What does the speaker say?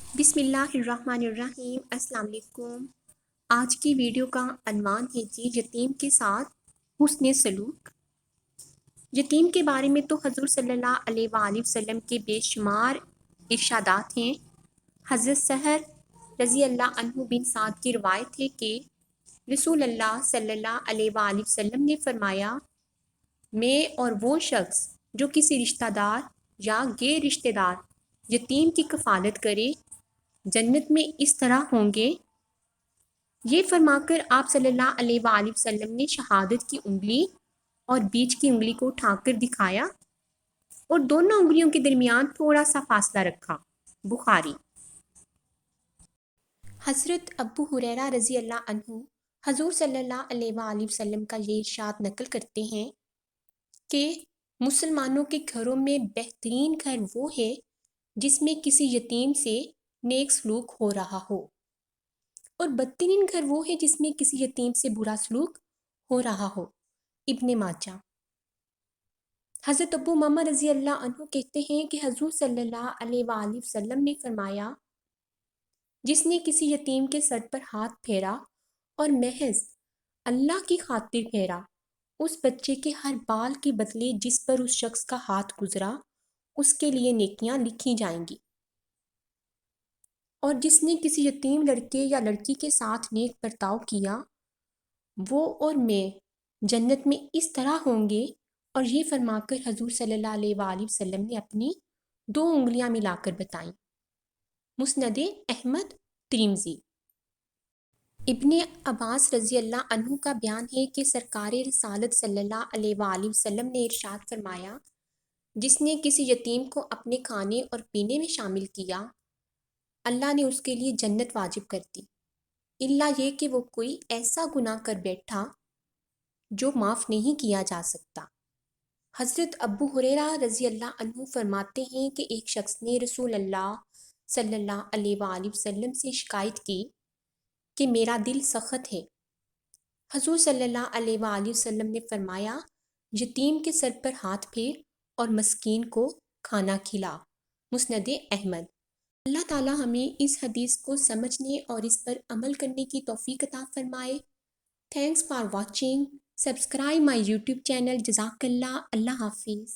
بسم اللہ الرحمن الرحیم۔ السلام علیکم۔ آج کی ویڈیو کا عنوان ہے یتیم کے ساتھ حسن سلوک۔ یتیم کے بارے میں تو حضور صلی اللہ علیہ وآلہ وسلم کے بے شمار ارشادات ہیں۔ حضرت سہر رضی اللہ عنہ بن سعد کی روایت ہے کہ رسول اللہ صلی اللہ علیہ وآلہ وسلم نے فرمایا، میں اور وہ شخص جو کسی رشتہ دار یا غیر رشتہ دار یتیم کی کفالت کرے جنت میں اس طرح ہوں گے۔ یہ فرما کر آپ صلی اللہ علیہ وآلہ وسلم نے شہادت کی انگلی اور بیچ کی انگلی کو اٹھا کر دکھایا اور دونوں انگلیوں کے درمیان تھوڑا سا فاصلہ رکھا۔ بخاری۔ حضرت ابو ہریرہ رضی اللہ عنہ حضور صلی اللہ علیہ وآلہ وسلم کا یہ ارشاد نقل کرتے ہیں کہ مسلمانوں کے گھروں میں بہترین گھر وہ ہے جس میں کسی یتیم سے نیک سلوک ہو رہا ہو، اور بدترین گھر وہ ہے جس میں کسی یتیم سے برا سلوک ہو رہا ہو۔ ابن ماجہ۔ حضرت ابو امامہ رضی اللہ عنہ کہتے ہیں کہ حضور صلی اللہ علیہ وآلہ وسلم نے فرمایا، جس نے کسی یتیم کے سر پر ہاتھ پھیرا اور محض اللہ کی خاطر پھیرا، اس بچے کے ہر بال کے بدلے جس پر اس شخص کا ہاتھ گزرا اس کے لیے نیکیاں لکھی جائیں گی، اور جس نے کسی یتیم لڑکے یا لڑکی کے ساتھ نیک برتاؤ کیا وہ اور میں جنت میں اس طرح ہوں گے۔ اور یہ فرما کر حضور صلی اللہ علیہ وآلہ وسلم نے اپنی 2 انگلیاں ملا کر بتائیں۔ مسند احمد ترمذی۔ ابن عباس رضی اللہ عنہ کا بیان ہے کہ سرکار رسالت صلی اللہ علیہ وآلہ وسلم نے ارشاد فرمایا، جس نے کسی یتیم کو اپنے کھانے اور پینے میں شامل کیا اللہ نے اس کے لیے جنت واجب کر دی، الا یہ کہ وہ کوئی ایسا گناہ کر بیٹھا جو معاف نہیں کیا جا سکتا۔ حضرت ابو ہریرہ رضی اللہ عنہ فرماتے ہیں کہ ایک شخص نے رسول اللہ صلی اللہ علیہ وآلہ وسلم سے شکایت کی کہ میرا دل سخت ہے۔ حضور صلی اللہ علیہ وآلہ وسلم نے فرمایا، یتیم کے سر پر ہاتھ پھیر اور مسکین کو کھانا کھلا۔ مسند احمد۔ اللہ تعالی ہمیں اس حدیث کو سمجھنے اور اس پر عمل کرنے کی توفیق عطا فرمائے۔ Thanks for watching. Subscribe my YouTube channel. جزاک اللہ۔ اللہ حافظ۔